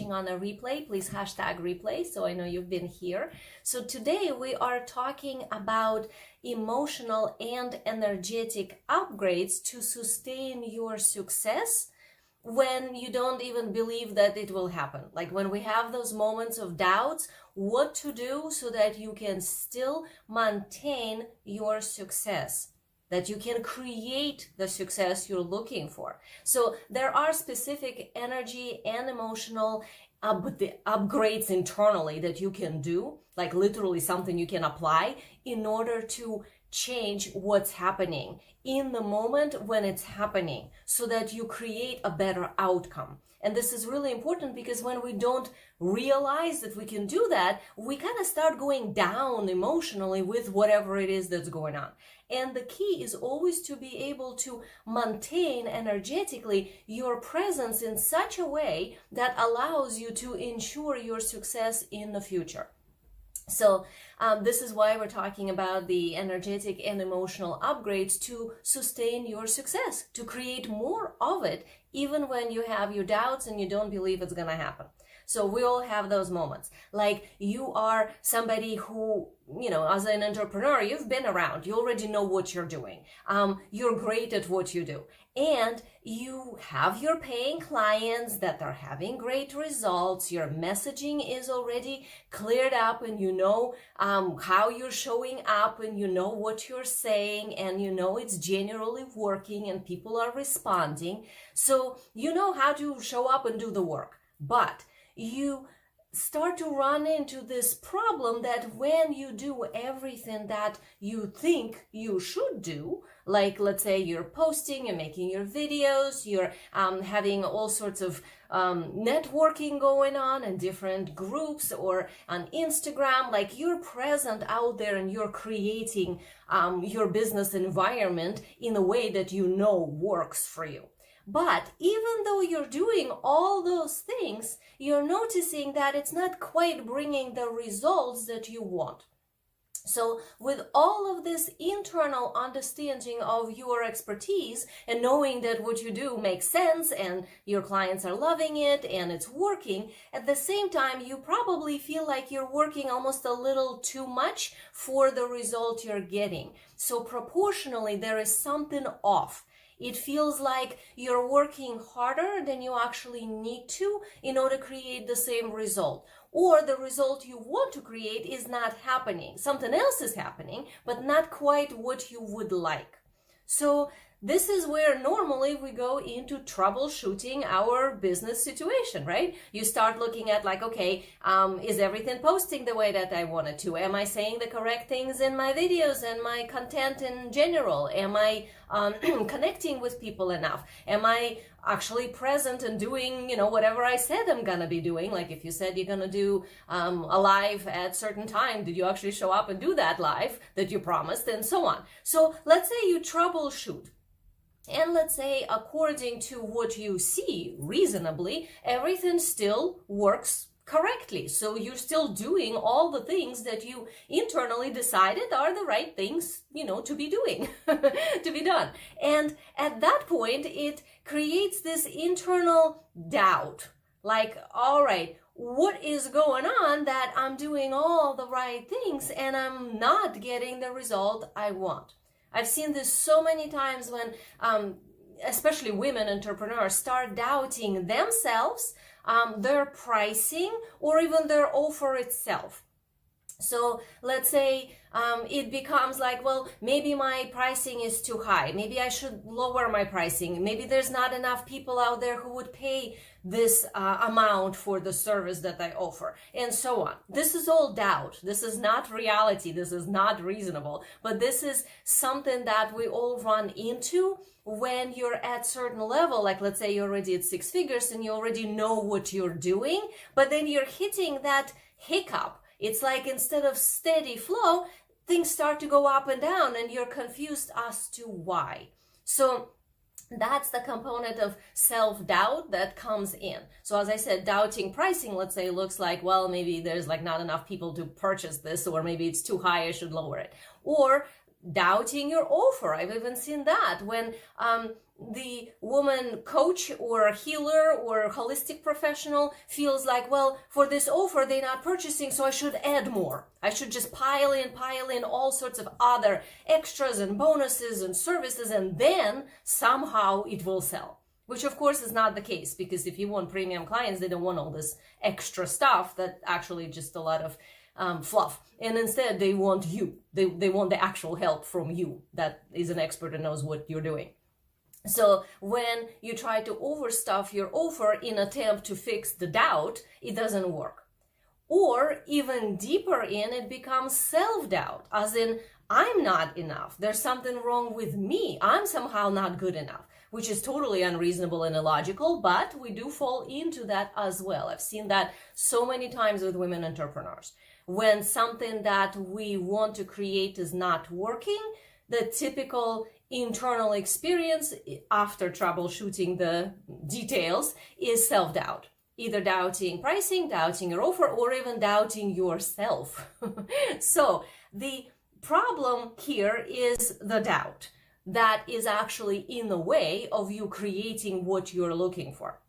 on a replay, please hashtag replay so I know you've been here. So today we are talking about emotional and energetic upgrades to sustain your success when you don't even believe that it will happen. Like when we have those moments of doubts, what to do so that you can still maintain your success, that you can create the success you're looking for. So there are specific energy and emotional upgrades internally that you can do, like literally something you can apply in order to change what's happening in the moment when it's happening so that you create a better outcome. And this is really important because when we don't realize that we can do that, we kind of start going down emotionally with whatever it is that's going on. And the key is always to be able to maintain energetically your presence in such a way that allows you to ensure your success in the future. So this is why we're talking about the energetic and emotional upgrades to sustain your success, to create more of it, even when you have your doubts and you don't believe it's going to happen. So we all have those moments. Like you are somebody who, as an entrepreneur, you've been around, you already know what you're doing. You're great at what you do. And you have your paying clients that are having great results. Your messaging is already cleared up and you know how you're showing up and you know what you're saying and you know it's genuinely working and people are responding. So you know how to show up and do the work. But you start to run into this problem that when you do everything that you think you should do, like let's say you're posting, you're making your videos, you're having all sorts of networking going on in different groups or on Instagram, like you're present out there and you're creating your business environment in a way that you know works for you. But even though you're doing all those things, you're noticing that it's not quite bringing the results that you want. So with all of this internal understanding of your expertise and knowing that what you do makes sense and your clients are loving it and it's working, at the same time, you probably feel like you're working almost a little too much for the result you're getting. So proportionally, there is something off. It feels like you're working harder than you actually need to in order to create the same result. Or the result you want to create is not happening. Something else is happening, but not quite what you would like. So this is where normally we go into troubleshooting our business situation, right? You start looking at like, okay, is everything posting the way that I want it to? Am I saying the correct things in my videos and my content in general? Am I connecting with people enough? Am I actually present and doing, whatever I said I'm gonna be doing? Like if you said you're gonna do a live at certain time, did you actually show up and do that live that you promised, and so on? So let's say you troubleshoot. And let's say, according to what you see reasonably, everything still works correctly. So you're still doing all the things that you internally decided are the right things, to be doing, to be done. And at that point, it creates this internal doubt. Like, all right, what is going on that I'm doing all the right things and I'm not getting the result I want? I've seen this so many times when, especially women entrepreneurs, start doubting themselves, their pricing, or even their offer itself. So let's say it becomes like, well, maybe my pricing is too high. Maybe I should lower my pricing. Maybe there's not enough people out there who would pay this amount for the service that I offer, and so on. This is all doubt. This is not reality. This is not reasonable. But this is something that we all run into when you're at certain level. Like let's say you're already at 6 figures and you already know what you're doing, but then you're hitting that hiccup. It's like instead of steady flow, things start to go up and down and you're confused as to why. So that's the component of self-doubt that comes in. So as I said, doubting pricing, let's say, looks like, well, maybe there's like not enough people to purchase this, or maybe it's too high, I should lower it. Or doubting your offer. I've even seen that when the woman coach or healer or holistic professional feels like, well, for this offer, they're not purchasing, so I should add more. I should just pile in all sorts of other extras and bonuses and services, and then somehow it will sell. Which of course is not the case, because if you want premium clients, they don't want all this extra stuff that actually just a lot of fluff. And instead they want you. They want the actual help from you that is an expert and knows what you're doing. So when you try to overstuff your offer in attempt to fix the doubt, it doesn't work. Or even deeper in, it becomes self-doubt, as in, I'm not enough. There's something wrong with me. I'm somehow not good enough, which is totally unreasonable and illogical, but we do fall into that as well. I've seen that so many times with women entrepreneurs. When something that we want to create is not working, the typical internal experience after troubleshooting the details is self-doubt. Either doubting pricing, doubting your offer, or even doubting yourself. So the problem here is the doubt that is actually in the way of you creating what you're looking for.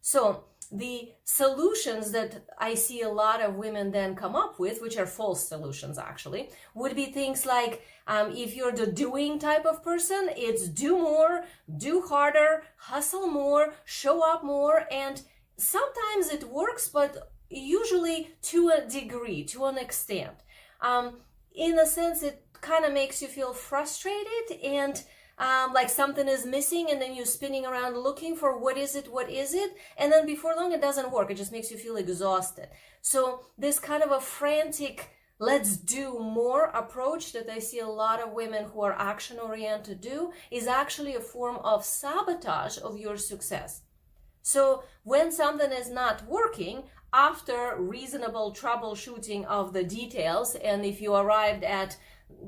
So the solutions that I see a lot of women then come up with, which are false solutions actually, would be things like, if you're the doing type of person, it's do more, do harder, hustle more, show up more, and sometimes it works, but usually to a degree, to an extent. In a sense, it kind of makes you feel frustrated and like something is missing, and then you're spinning around looking for what is it, and then before long it doesn't work. It just makes you feel exhausted. So this kind of a frantic let's do more approach that I see a lot of women who are action oriented do is actually a form of sabotage of your success. So when something is not working, after reasonable troubleshooting of the details, and if you arrived at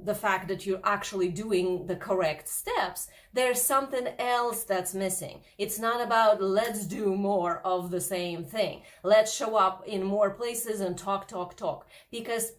the fact that you're actually doing the correct steps, there's something else that's missing. It's not about let's do more of the same thing. Let's show up in more places and talk, because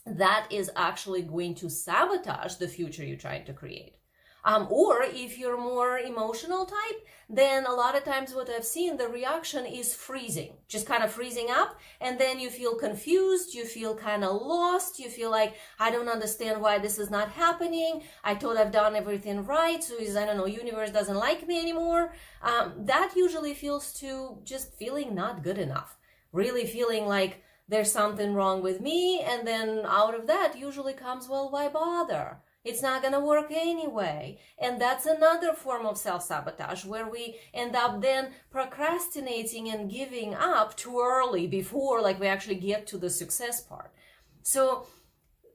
that is actually going to sabotage the future you're trying to create. Or if you're more emotional type, then a lot of times what I've seen, the reaction is freezing, just kind of freezing up. And then you feel confused, you feel kind of lost, you feel like, I don't understand why this is not happening. I thought I've done everything right. So I don't know, universe doesn't like me anymore. That usually feels to just feeling not good enough, really feeling like there's something wrong with me. And then out of that usually comes, well, why bother? It's not going to work anyway. And that's another form of self-sabotage where we end up then procrastinating and giving up too early before like we actually get to the success part. So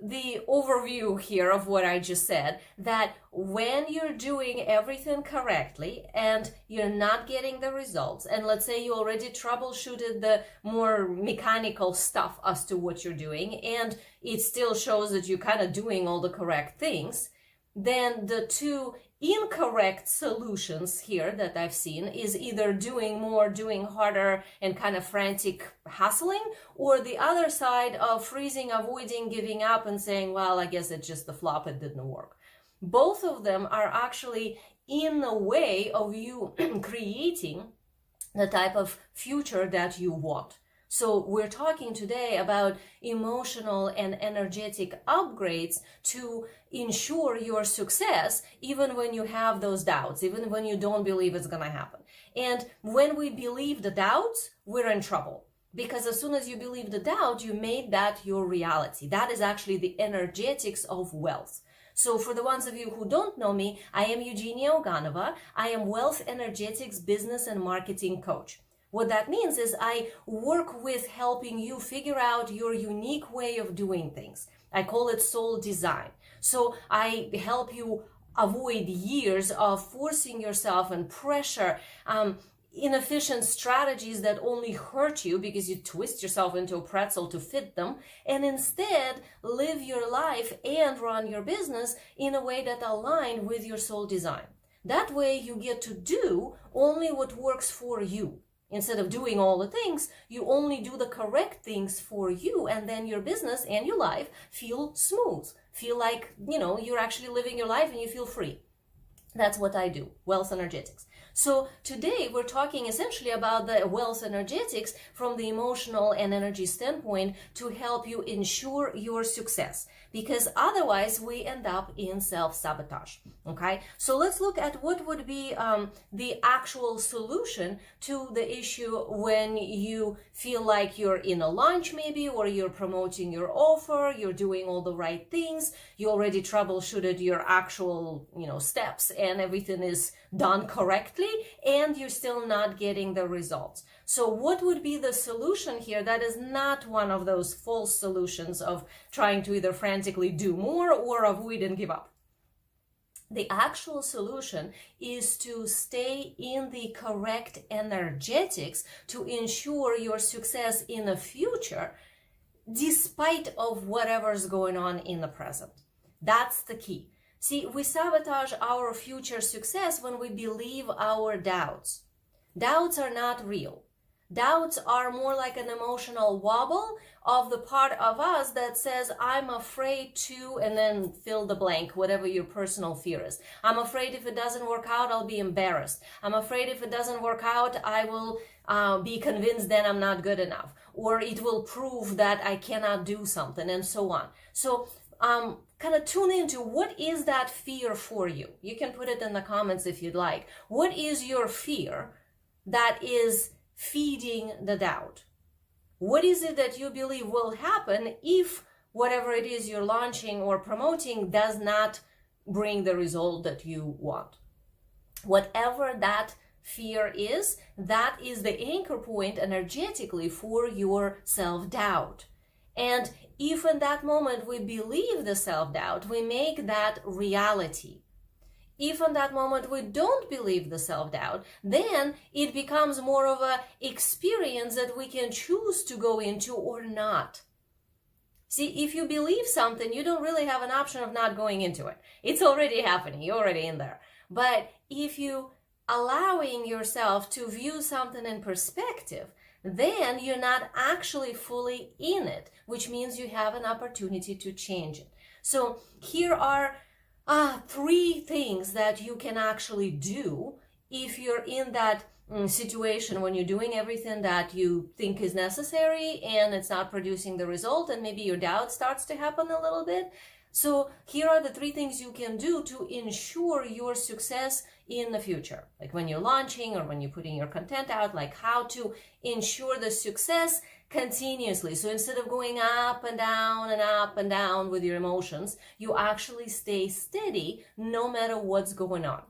the overview here of what I just said, that when you're doing everything correctly and you're not getting the results, and let's say you already troubleshooted the more mechanical stuff as to what you're doing, and it still shows that you're kind of doing all the correct things, then the two incorrect solutions here that I've seen is either doing more, doing harder, and kind of frantic hustling, or the other side of freezing, avoiding, giving up, and saying, well, I guess it's just a flop, it didn't work. Both of them are actually in the way of you creating the type of future that you want. So we're talking today about emotional and energetic upgrades to ensure your success, even when you have those doubts, even when you don't believe it's going to happen. And when we believe the doubts, we're in trouble. Because as soon as you believe the doubt, you made that your reality. That is actually the energetics of wealth. So for the ones of you who don't know me, I am Eugenia Oganova. I am Wealth Energetics Business and Marketing Coach. What that means is I work with helping you figure out your unique way of doing things. I call it soul design. So I help you avoid years of forcing yourself and pressure, inefficient strategies that only hurt you because you twist yourself into a pretzel to fit them, and instead live your life and run your business in a way that aligns with your soul design. That way you get to do only what works for you. Instead of doing all the things, you only do the correct things for you, and then your business and your life feel smooth, feel like, you're actually living your life and you feel free. That's what I do, wealth energetics. So today we're talking essentially about the wealth energetics from the emotional and energy standpoint to help you ensure your success, because otherwise we end up in self-sabotage. Okay, so let's look at what would be the actual solution to the issue when you feel like you're in a launch maybe, or you're promoting your offer, you're doing all the right things, you already troubleshooted your actual steps and everything is done correctly, and you're still not getting the results. So what would be the solution here that is not one of those false solutions of trying to either frantically do more or avoid and give up? The actual solution is to stay in the correct energetics to ensure your success in the future, despite of whatever's going on in the present. That's the key. See, we sabotage our future success when we believe our doubts. Doubts are not real. Doubts are more like an emotional wobble of the part of us that says, I'm afraid to, and then fill the blank, whatever your personal fear is. I'm afraid if it doesn't work out, I'll be embarrassed. I'm afraid if it doesn't work out, I will be convinced then I'm not good enough. Or it will prove that I cannot do something, and so on. So kind of tune into what is that fear for you. You can put it in the comments if you'd like. What is your fear that is feeding the doubt? What is it that you believe will happen if whatever it is you're launching or promoting does not bring the result that you want? Whatever that fear is, that is the anchor point energetically for your self-doubt. And if in that moment we believe the self-doubt, we make that reality. If in that moment we don't believe the self-doubt, then it becomes more of an experience that we can choose to go into or not. See, if you believe something, you don't really have an option of not going into it. It's already happening. You're already in there. But if you allowing yourself to view something in perspective, then you're not actually fully in it, which means you have an opportunity to change it. So here are 3 things that you can actually do if you're in that situation when you're doing everything that you think is necessary and it's not producing the result, and maybe your doubt starts to happen a little bit. So here are the 3 things you can do to ensure your success in the future, like when you're launching or when you're putting your content out, like how to ensure the success continuously. So instead of going up and down and up and down with your emotions, you actually stay steady no matter what's going on.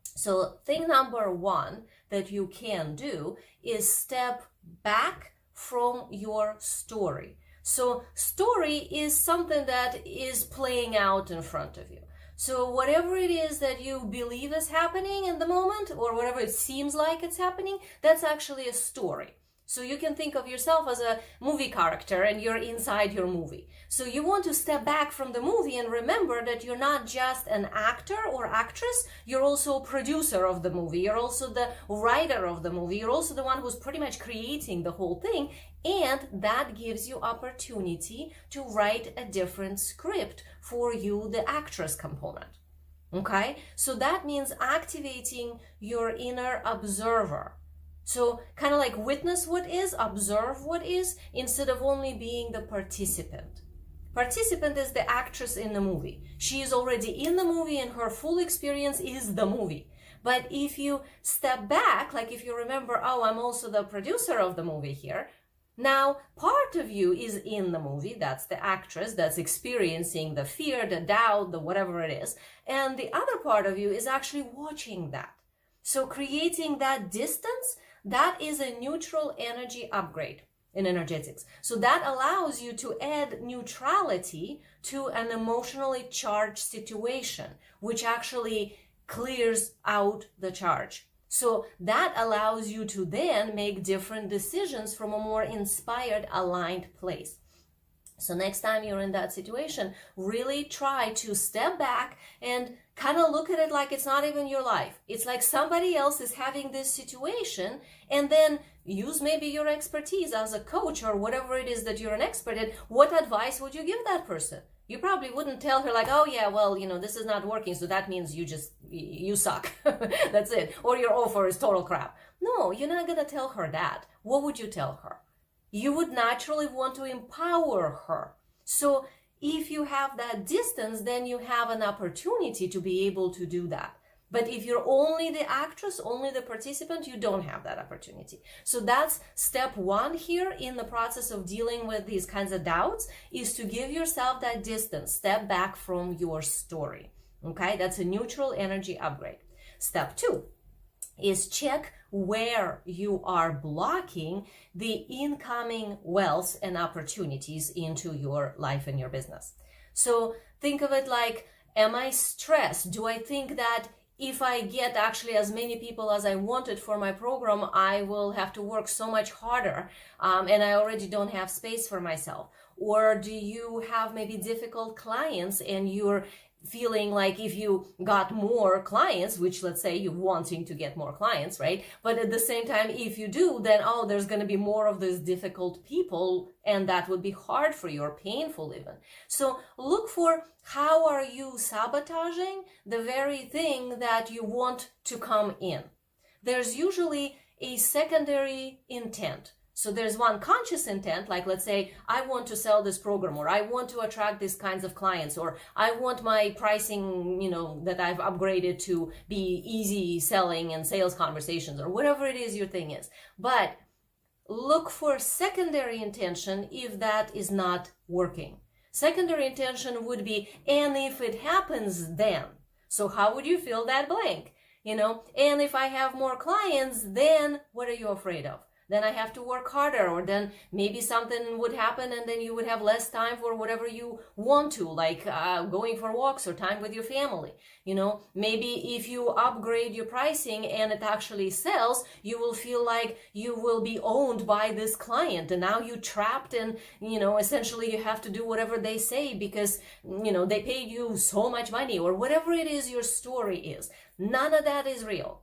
So thing number 1 that you can do is step back from your story. So story is something that is playing out in front of you. So whatever it is that you believe is happening in the moment, or whatever it seems like it's happening, that's actually a story. So you can think of yourself as a movie character and you're inside your movie. So you want to step back from the movie and remember that you're not just an actor or actress, you're also a producer of the movie, you're also the writer of the movie, you're also the one who's pretty much creating the whole thing, and that gives you opportunity to write a different script for you, the actress component. Okay? So that means activating your inner observer. So kind of like witness what is, observe what is, instead of only being the participant. Participant is the actress in the movie. She is already in the movie and her full experience is the movie. But if you step back, like if you remember, oh, I'm also the producer of the movie here, now part of you is in the movie, that's the actress that's experiencing the fear, the doubt, the whatever it is, and the other part of you is actually watching that. So creating that distance, that is a neutral energy upgrade in energetics. So that allows you to add neutrality to an emotionally charged situation, which actually clears out the charge. So that allows you to then make different decisions from a more inspired, aligned place. So next time you're in that situation, really try to step back and kind of look at it like it's not even your life. It's like somebody else is having this situation, and then use maybe your expertise as a coach or whatever it is that you're an expert in. What advice would you give that person? You probably wouldn't tell her like, oh yeah, well, this is not working, so that means you suck. That's it. Or your offer is total crap. No, you're not going to tell her that. What would you tell her? You would naturally want to empower her. So if you have that distance, then you have an opportunity to be able to do that. But if you're only the actress, only the participant, you don't have that opportunity. So that's step one here in the process of dealing with these kinds of doubts, is to give yourself that distance, step back from your story. Okay, that's a neutral energy upgrade. Step two is check where you are blocking the incoming wealth and opportunities into your life and your business. So think of it like, am I stressed? Do I think that if I get actually as many people as I wanted for my program, I will have to work so much harder, and I already don't have space for myself? Or do you have maybe difficult clients and you're feeling like if you got more clients, which let's say you're wanting to get more clients, right? But at the same time, if you do, then, oh, there's going to be more of these difficult people, and that would be hard for you or painful even. So look for how are you sabotaging the very thing that you want to come in. There's usually a secondary intent. So there's one conscious intent, like let's say, I want to sell this program, or I want to attract these kinds of clients, or I want my pricing, that I've upgraded to be easy selling and sales conversations, or whatever it is your thing is. But look for secondary intention if that is not working. Secondary intention would be, and if it happens, then. So how would you fill that blank? And if I have more clients, then what are you afraid of? Then I have to work harder, or then maybe something would happen and then you would have less time for whatever you want to, like going for walks or time with your family. Maybe if you upgrade your pricing and it actually sells, you will feel like you will be owned by this client, and now you're trapped, and essentially you have to do whatever they say because they paid you so much money, or whatever it is your story is. None of that is real.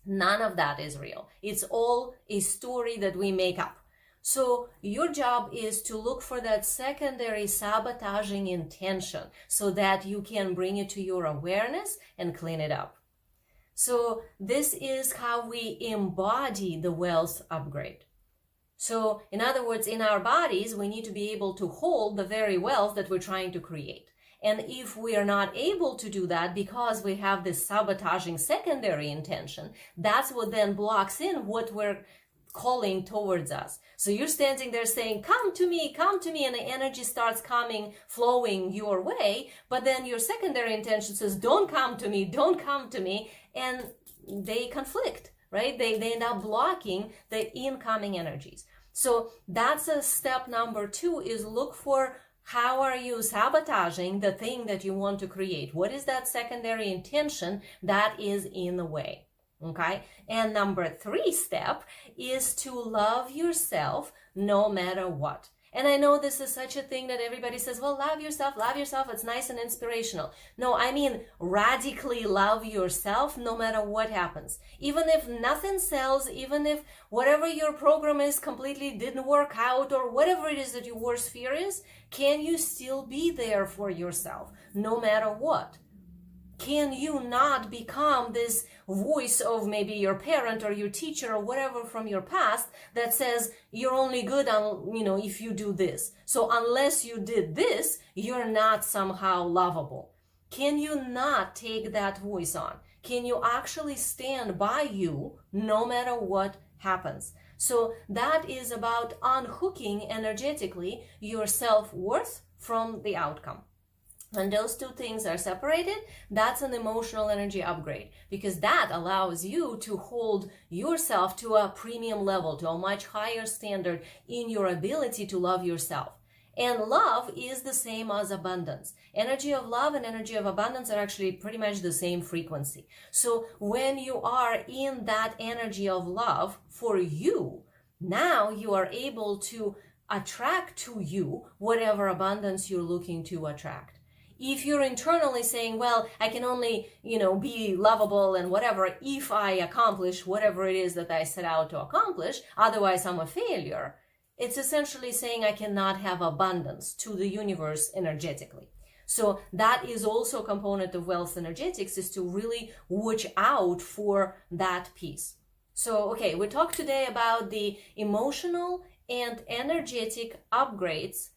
None of that is real. It's all a story that we make up. So your job is to look for that secondary sabotaging intention so that you can bring it to your awareness and clean it up. So this is how we embody the wealth upgrade. So in other words, in our bodies, we need to be able to hold the very wealth that we're trying to create. And if we are not able to do that because we have this sabotaging secondary intention, that's what then blocks in what we're calling towards us. So you're standing there saying, come to me, and the energy starts coming, flowing your way. But then your secondary intention says, don't come to me. And they conflict, right? They end up blocking the incoming energies. So that's a step number 2, is look for how are you sabotaging the thing that you want to create? What is that secondary intention that is in the way? Okay. And number 3 step is to love yourself no matter what. And I know this is such a thing that everybody says, well, love yourself, it's nice and inspirational. No, I mean radically love yourself no matter what happens. Even if nothing sells, even if whatever your program is completely didn't work out, or whatever it is that your worst fear is, can you still be there for yourself no matter what? Can you not become this voice of maybe your parent or your teacher or whatever from your past that says you're only good on, if you do this. So unless you did this, you're not somehow lovable. Can you not take that voice on? Can you actually stand by you no matter what happens? So that is about unhooking energetically your self-worth from the outcome. When those two things are separated, that's an emotional energy upgrade, because that allows you to hold yourself to a premium level, to a much higher standard in your ability to love yourself. And love is the same as abundance. Energy of love and energy of abundance are actually pretty much the same frequency. So when you are in that energy of love for you, now you are able to attract to you whatever abundance you're looking to attract. If you're internally saying, well, I can only, be lovable and whatever if I accomplish whatever it is that I set out to accomplish, otherwise I'm a failure, it's essentially saying I cannot have abundance to the universe energetically. So that is also a component of wealth energetics, is to really watch out for that piece. So, okay, we talked today about the emotional and energetic upgrades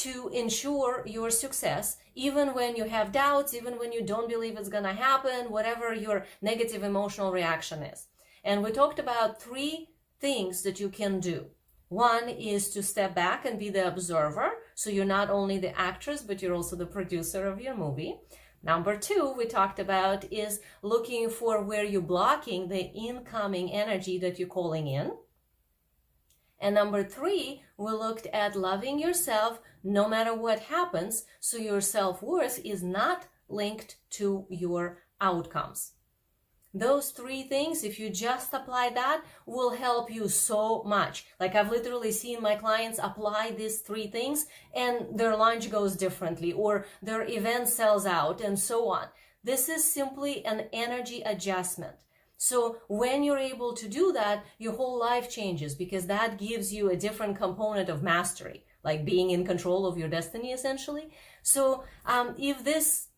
to ensure your success, even when you have doubts, even when you don't believe it's gonna happen, whatever your negative emotional reaction is. And we talked about 3 things that you can do. One is to step back and be the observer. So you're not only the actress, but you're also the producer of your movie. Number 2, we talked about, is looking for where you're blocking the incoming energy that you're calling in. And number 3, we looked at loving yourself no matter what happens, so your self-worth is not linked to your outcomes. Those 3 things, if you just apply that, will help you so much. Like, I've literally seen my clients apply these 3 things and their lunch goes differently, or their event sells out, and so on. This is simply an energy adjustment. So when you're able to do that, your whole life changes, because that gives you a different component of mastery, like being in control of your destiny, essentially. So if this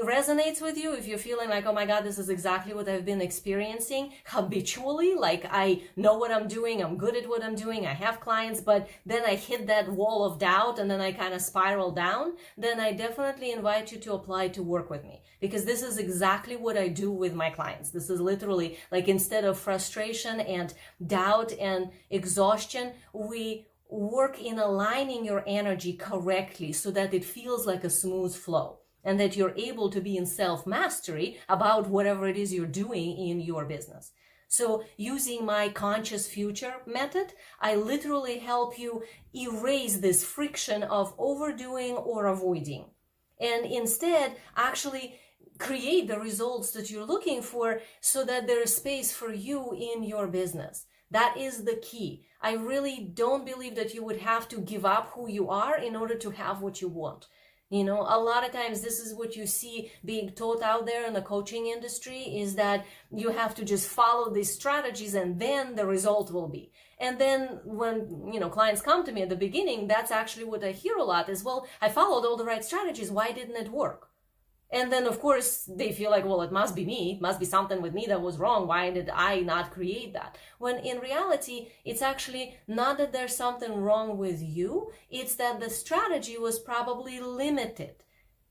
resonates with you, if you're feeling like, oh my God, this is exactly what I've been experiencing habitually, like I know what I'm doing, I'm good at what I'm doing, I have clients, but then I hit that wall of doubt and then I kind of spiral down, then I definitely invite you to apply to work with me, because this is exactly what I do with my clients. This is literally like, instead of frustration and doubt and exhaustion, we work in aligning your energy correctly so that it feels like a smooth flow, and that you're able to be in self-mastery about whatever it is you're doing in your business. So using my conscious future method, I literally help you erase this friction of overdoing or avoiding, and instead actually create the results that you're looking for, so that there is space for you in your business. That is the key. I really don't believe that you would have to give up who you are in order to have what you want. A lot of times this is what you see being taught out there in the coaching industry, is that you have to just follow these strategies and then the result will be. And then when, clients come to me at the beginning, that's actually what I hear a lot is, well, I followed all the right strategies. Why didn't it work? And then, of course, they feel like, well, it must be me. It must be something with me that was wrong. Why did I not create that? When in reality, it's actually not that there's something wrong with you. It's that the strategy was probably limited.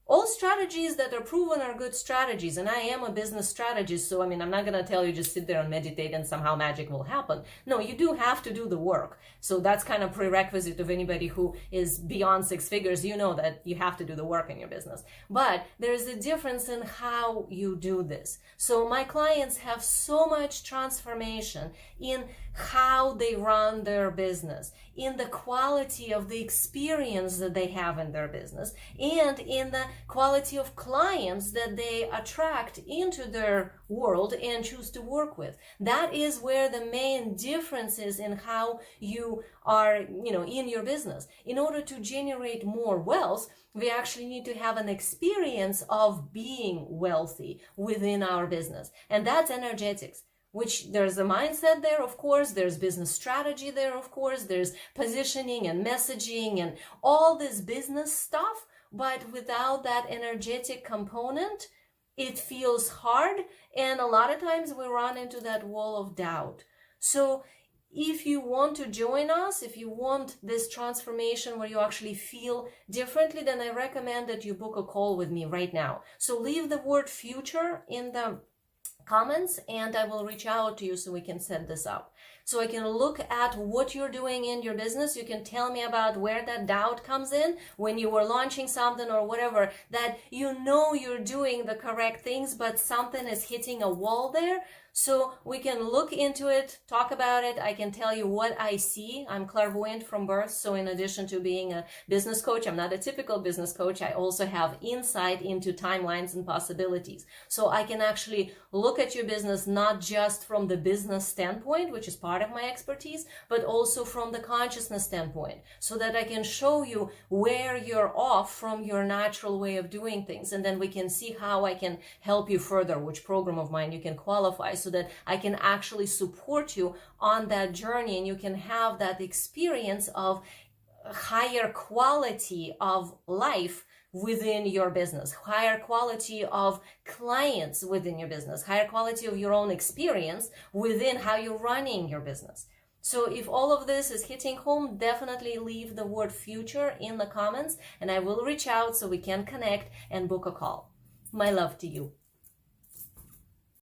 All strategies that are proven are good strategies. And I am a business strategist. So, I'm not going to tell you just sit there and meditate and somehow magic will happen. No, you do have to do the work. So that's kind of prerequisite of anybody who is beyond 6 figures. You know that you have to do the work in your business. But there's a difference in how you do this. So my clients have so much transformation in how they run their business, in the quality of the experience that they have in their business, and in the quality of clients that they attract into their world and choose to work with. That is where the main difference is in how you are, in your business. In order to generate more wealth, we actually need to have an experience of being wealthy within our business. And that's energetics, which there's a mindset there, of course, there's business strategy there, of course, there's positioning and messaging and all this business stuff. But without that energetic component, it feels hard. And a lot of times we run into that wall of doubt. So if you want to join us, if you want this transformation where you actually feel differently, then I recommend that you book a call with me right now. So leave the word future in the comments and I will reach out to you so we can set this up. So I can look at what you're doing in your business. You can tell me about where that doubt comes in when you were launching something or whatever, that you're doing the correct things, but something is hitting a wall there. So we can look into it, talk about it. I can tell you what I see. I'm clairvoyant from birth. So in addition to being a business coach, I'm not a typical business coach. I also have insight into timelines and possibilities. So I can actually look at your business, not just from the business standpoint, which is is part of my expertise, but also from the consciousness standpoint, so that I can show you where you're off from your natural way of doing things. And then we can see how I can help you further, which program of mine you can qualify, so that I can actually support you on that journey, and you can have that experience of higher quality of life within your business, higher quality of clients within your business, higher quality of your own experience within how you're running your business. So if all of this is hitting home, definitely leave the word future in the comments, and I will reach out so we can connect and book a call. My love to you.